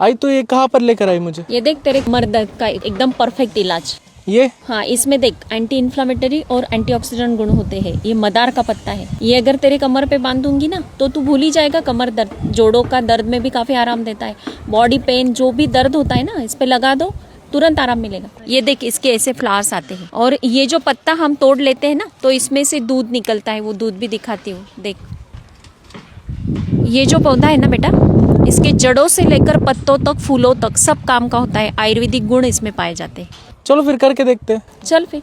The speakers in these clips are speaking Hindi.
आई तो ये कहाँ पर लेकर आई मुझे? ये देख तेरे कमर दर्द का एकदम परफेक्ट इलाज। ये हाँ, इसमें देख एंटी इन्फ्लामेटरी और एंटीऑक्सीडेंट गुण होते हैं। ये मदार का पत्ता है। ये अगर तेरे कमर पे बांधूंगी ना तो तू भूल ही जाएगा कमर दर्द। जोड़ों का दर्द में भी काफी आराम देता है। बॉडी पेन जो भी दर्द होता है ना, इस पे लगा दो, तुरंत आराम मिलेगा। ये देख, इसके ऐसे फ्लावर्स आते हैं और ये जो पत्ता हम तोड़ लेते हैं ना तो इसमें से दूध निकलता है। वो दूध भी दिखाती हूँ, देख। ये जो पौधा है ना बेटा, इसके जड़ों से लेकर पत्तों तक, फूलों तक सब काम का होता है। आयुर्वेदिक गुण इसमें पाए जाते हैं। चलो फिर करके देखते हैं। चल फिर।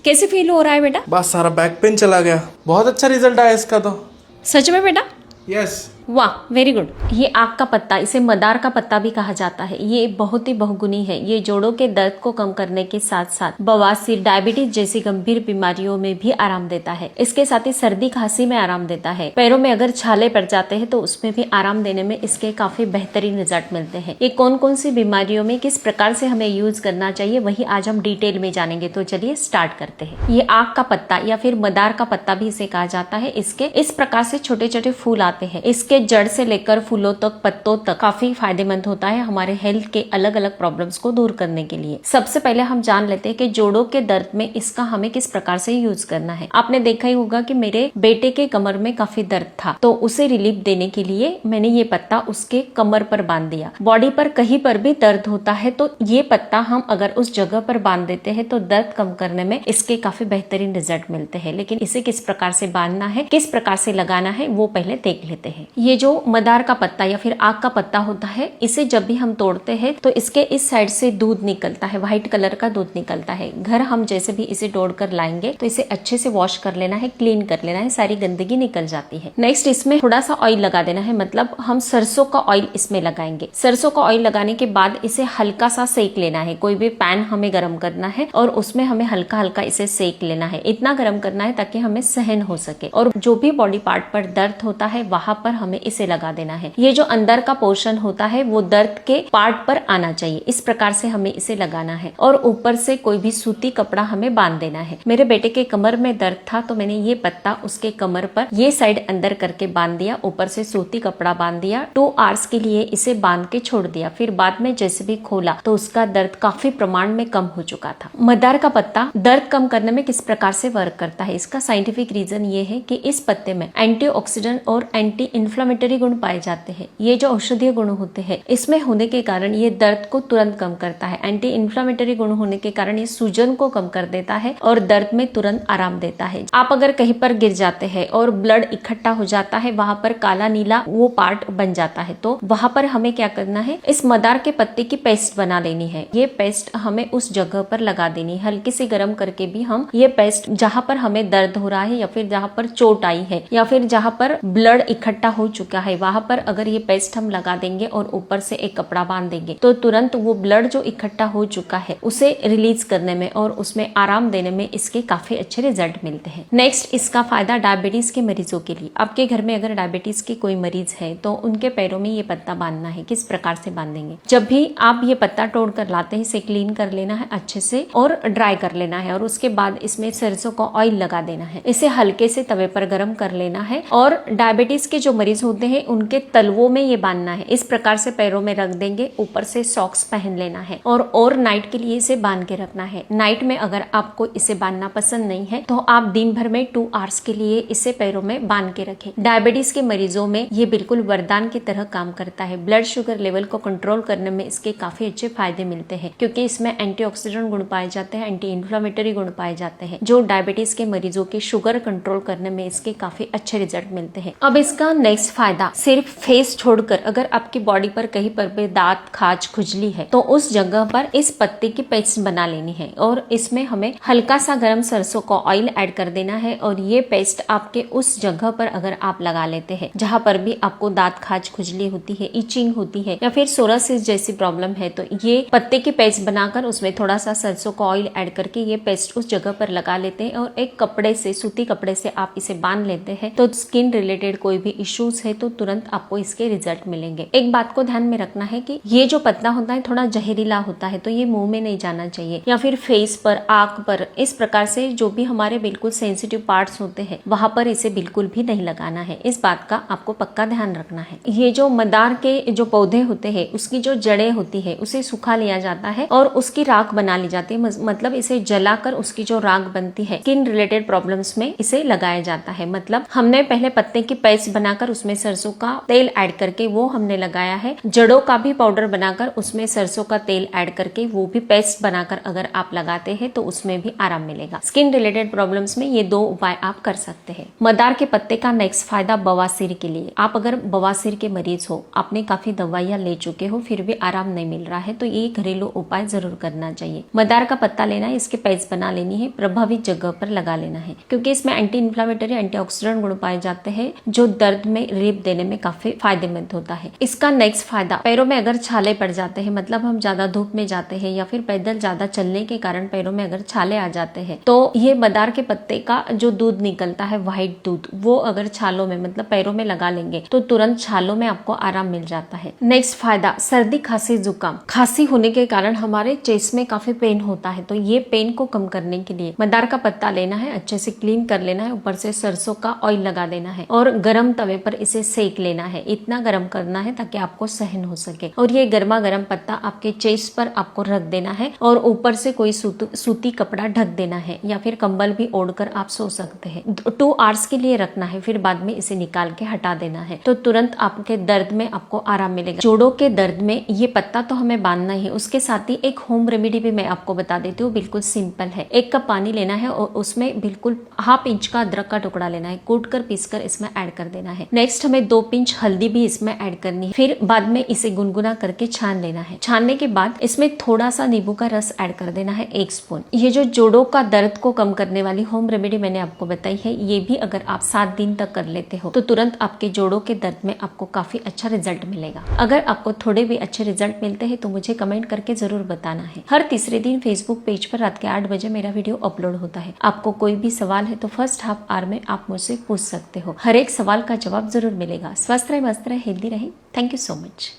कैसे फील हो रहा है बेटा? बस सारा बैक पेन चला गया। बहुत अच्छा रिजल्ट आया इसका तो। सच में बेटा? यस। वाह, वेरी गुड। ये आक का पत्ता, इसे मदार का पत्ता भी कहा जाता है। ये बहुत ही बहुगुणी है। ये जोड़ों के दर्द को कम करने के साथ साथ बवासीर, डायबिटीज जैसी गंभीर बीमारियों में भी आराम देता है। इसके साथ ही सर्दी खांसी में आराम देता है। पैरों में अगर छाले पड़ जाते हैं तो उसमें भी आराम देने में इसके काफी बेहतरीन रिजल्ट मिलते हैं। ये कौन कौन सी बीमारियों में किस प्रकार से हमें यूज करना चाहिए, वही आज हम डिटेल में जानेंगे। तो चलिए स्टार्ट करते हैं। ये आक का पत्ता या फिर मदार का पत्ता भी इसे कहा जाता है। इसके इस प्रकार से छोटे छोटे फूल आते हैं। इसके जड़ से लेकर फूलों तक, पत्तों तक काफी फायदेमंद होता है हमारे हेल्थ के अलग अलग प्रॉब्लम्स को दूर करने के लिए। सबसे पहले हम जान लेते हैं कि जोड़ों के दर्द में इसका हमें किस प्रकार से यूज करना है। आपने देखा ही होगा कि मेरे बेटे के कमर में काफी दर्द था, तो उसे रिलीफ देने के लिए मैंने ये पत्ता उसके कमर पर बांध दिया। बॉडी पर कहीं पर भी दर्द होता है तो ये पत्ता हम अगर उस जगह पर बांध देते हैं तो दर्द कम करने में इसके काफी बेहतरीन रिजल्ट मिलते हैं। लेकिन इसे किस प्रकार से बांधना है, किस प्रकार से लगाना है, वो पहले देख लेते हैं। ये जो मदार का पत्ता या फिर आक का पत्ता होता है, इसे जब भी हम तोड़ते हैं तो इसके इस साइड से दूध निकलता है, व्हाइट कलर का दूध निकलता है। घर हम जैसे भी इसे तोड़कर लाएंगे तो इसे अच्छे से वॉश कर लेना है, क्लीन कर लेना है, सारी गंदगी निकल जाती है। नेक्स्ट इसमें थोड़ा सा ऑयल लगा देना है, मतलब हम सरसों का ऑयल इसमें लगाएंगे। सरसों का ऑयल लगाने के बाद इसे हल्का सा सेक लेना है। कोई भी पैन हमें गर्म करना है और उसमें हमें हल्का हल्का इसे सेक लेना है। इतना गर्म करना है ताकि हमें सहन हो सके। और जो भी बॉडी पार्ट पर दर्द होता है वहां पर हमें इसे लगा देना है। ये जो अंदर का पोर्शन होता है वो दर्द के पार्ट पर आना चाहिए। इस प्रकार से हमें इसे लगाना है और ऊपर से कोई भी सूती कपड़ा हमें बांध देना है। मेरे बेटे के कमर में दर्द था तो मैंने ये पत्ता उसके कमर पर ये साइड अंदर करके बांध दिया, ऊपर से सूती कपड़ा बांध दिया। 2 आवर्स के लिए इसे बांध के छोड़ दिया। फिर बाद में जैसे भी खोला तो उसका दर्द काफी प्रमाण में कम हो चुका था। मदार का पत्ता दर्द कम करने में किस प्रकार से वर्क करता है, इसका साइंटिफिक रीजन ये है कि इस पत्ते में एंटीऑक्सीडेंट और एंटी इन्फ्लामेटरी गुण पाए जाते हैं। ये जो औषधीय गुण होते हैं इसमें होने के कारण ये दर्द को तुरंत कम करता है। एंटी इन्फ्लामेटरी गुण होने के कारण ये सूजन को कम कर देता है और दर्द में तुरंत आराम देता है। आप अगर कहीं पर गिर जाते हैं और ब्लड इकट्ठा हो जाता है, वहां पर काला नीला वो पार्ट बन जाता है, तो वहां पर हमें क्या करना है, इस मदार के पत्ते की पेस्ट बना लेनी है। ये पेस्ट हमें उस जगह पर लगा देनी है। हल्की सी गर्म करके भी हम ये पेस्ट जहां पर हमें दर्द हो रहा है या फिर जहां पर चोट आई है या फिर जहां पर ब्लड इकट्ठा हो चुका है वहां पर अगर ये पेस्ट हम लगा देंगे और ऊपर से एक कपड़ा बांध देंगे तो तुरंत वो ब्लड जो इकट्ठा हो चुका है उसे रिलीज करने में और उसमें आराम देने में इसके काफी अच्छे रिजल्ट मिलते हैं। नेक्स्ट इसका फायदा डायबिटीज के मरीजों के लिए। आपके घर में अगर डायबिटीज के कोई मरीज है तो उनके पैरों में ये पत्ता बांधना है। किस प्रकार से बांधेंगे, जब भी आप ये पत्ता तोड़ कर लाते हैं इसे क्लीन कर लेना है अच्छे से और ड्राई कर लेना है और उसके बाद इसमें सरसों का ऑयल लगा देना है। इसे हल्के से तवे पर गर्म कर लेना है और डायबिटीज के जो मरीज होते हैं उनके तलवों में ये बांधना है। इस प्रकार से पैरों में रख देंगे, ऊपर से सॉक्स पहन लेना है और नाइट के लिए इसे बांध के रखना है। नाइट में अगर आपको इसे बांधना पसंद नहीं है तो आप दिन भर में 2 आवर्स के लिए इसे पैरों में बांध के रखें। डायबिटीज के मरीजों में ये बिल्कुल वरदान की तरह काम करता है। ब्लड शुगर लेवल को कंट्रोल करने में इसके काफी अच्छे फायदे मिलते हैं क्योंकि इसमें एंटीऑक्सीडेंट गुण पाए जाते हैं, एंटी इन्फ्लामेटरी गुण पाए जाते हैं जो डायबिटीज के मरीजों की शुगर कंट्रोल करने में इसके काफी अच्छे रिजल्ट मिलते हैं। अब इसका नेक्स्ट फायदा, सिर्फ फेस छोड़कर अगर आपकी बॉडी पर कहीं पर भी दांत, खाज, खुजली है तो उस जगह पर इस पत्ते की पेस्ट बना लेनी है और इसमें हमें हल्का सा गर्म सरसों का ऑयल ऐड कर देना है और ये पेस्ट आपके उस जगह पर अगर आप लगा लेते हैं जहां पर भी आपको दांत, खाज, खुजली होती है, इचिंग होती है या फिर सोरासिस जैसी प्रॉब्लम है तो ये पत्ते की पेस्ट बनाकर उसमें थोड़ा सा सरसों का ऑयल ऐड करके ये पेस्ट उस जगह पर लगा लेते हैं और एक कपड़े से, सूती कपड़े से आप इसे बांध लेते हैं तो स्किन रिलेटेड कोई भी इश्यूज यूज है तो तुरंत आपको इसके रिजल्ट मिलेंगे। एक बात को ध्यान में रखना है कि ये जो पत्ता होता है थोड़ा जहरीला होता है, तो ये मुंह में नहीं जाना चाहिए या फिर फेस पर, आंख पर, इस प्रकार से जो भी हमारे बिल्कुल सेंसिटिव पार्ट्स होते हैं वहां पर इसे बिल्कुल भी नहीं लगाना है। इस बात का आपको पक्का ध्यान रखना है। ये जो मदार के जो पौधे होते हैं उसकी जो जड़ें होती है उसे सुखा लिया जाता है और उसकी राख बना ली जाती है, मतलब इसे जलाकर उसकी जो राख बनती है स्किन रिलेटेड प्रॉब्लम्स में इसे लगाया जाता है। मतलब हमने पहले पत्ते की पेस्ट बनाकर उसमें सरसों का तेल ऐड करके वो हमने लगाया है, जड़ों का भी पाउडर बनाकर उसमें सरसों का तेल ऐड करके वो भी पेस्ट बनाकर अगर आप लगाते हैं तो उसमें भी आराम मिलेगा। स्किन रिलेटेड प्रॉब्लम्स में ये 2 उपाय आप कर सकते हैं। मदार के पत्ते का नेक्स्ट फायदा बवासीर के लिए। आप अगर बवासीर के मरीज हो, आपने काफी दवाइयां ले चुके हो फिर भी आराम नहीं मिल रहा है तो ये घरेलू उपाय जरूर करना चाहिए। मदार का पत्ता लेना है, इसके पेस्ट बना लेनी है, प्रभावित जगह पर लगा लेना है क्योंकि इसमें एंटी इन्फ्लेमेटरी, एंटीऑक्सीडेंट गुण पाए जाते हैं जो दर्द में रिलीफ देने में काफी फायदेमंद होता है। इसका नेक्स्ट फायदा, पैरों में अगर छाले पड़ जाते हैं, मतलब हम ज्यादा धूप में जाते हैं या फिर पैदल ज्यादा चलने के कारण पैरों में अगर छाले आ जाते हैं तो ये मदार के पत्ते का जो दूध निकलता है, व्हाइट दूध, वो अगर छालों में मतलब पैरों में लगा लेंगे तो तुरंत छालों में आपको आराम मिल जाता है। नेक्स्ट फायदा, सर्दी, खांसी, जुकाम। खांसी होने के कारण हमारे चेस्ट में काफी पेन होता है तो ये पेन को कम करने के लिए मदार का पत्ता लेना है, अच्छे से क्लीन कर लेना है, ऊपर से सरसों का ऑयल लगा देना है और गरम तवे पर इसे सेक लेना है। इतना गरम करना है ताकि आपको सहन हो सके और ये गर्मा गर्म पत्ता आपके चेस्ट पर आपको रख देना है और ऊपर से कोई सूती कपड़ा ढक देना है या फिर कंबल भी ओढ़कर आप सो सकते हैं। 2 आवर्स के लिए रखना है, फिर बाद में इसे निकाल के हटा देना है तो तुरंत आपके दर्द में आपको आराम मिलेगा। जोड़ों के दर्द में ये पत्ता तो हमें बांधना ही, उसके साथ ही एक होम रेमेडी भी मैं आपको बता देती हूँ, बिल्कुल सिंपल है। 1 कप पानी लेना है और उसमें बिल्कुल ½ इंच का अदरक का टुकड़ा लेना है, कूट कर पीस कर इसमें ऐड कर देना है। नेक्स्ट हमें 2 पिंच हल्दी भी इसमें ऐड करनी है, फिर बाद में इसे गुनगुना करके छान लेना है। छानने के बाद इसमें थोड़ा सा नींबू का रस ऐड कर देना है, 1 स्पून। ये जो जोड़ों का दर्द को कम करने वाली होम रेमेडी मैंने आपको बताई है, ये भी अगर आप 7 दिन तक कर लेते हो तो तुरंत आपके जोड़ों के दर्द में आपको काफी अच्छा रिजल्ट मिलेगा। अगर आपको थोड़े भी अच्छे रिजल्ट मिलते हैं तो मुझे कमेंट करके जरूर बताना है। हर तीसरे दिन फेसबुक पेज पर रात के 8 बजे मेरा वीडियो अपलोड होता है। आपको कोई भी सवाल है तो फर्स्ट हाफ आवर में आप मुझसे पूछ सकते हो, हर एक सवाल का जवाब जरूर मिलेगा। स्वस्थ रहे, मस्त रहे, हेल्दी रहे। Thank you so much.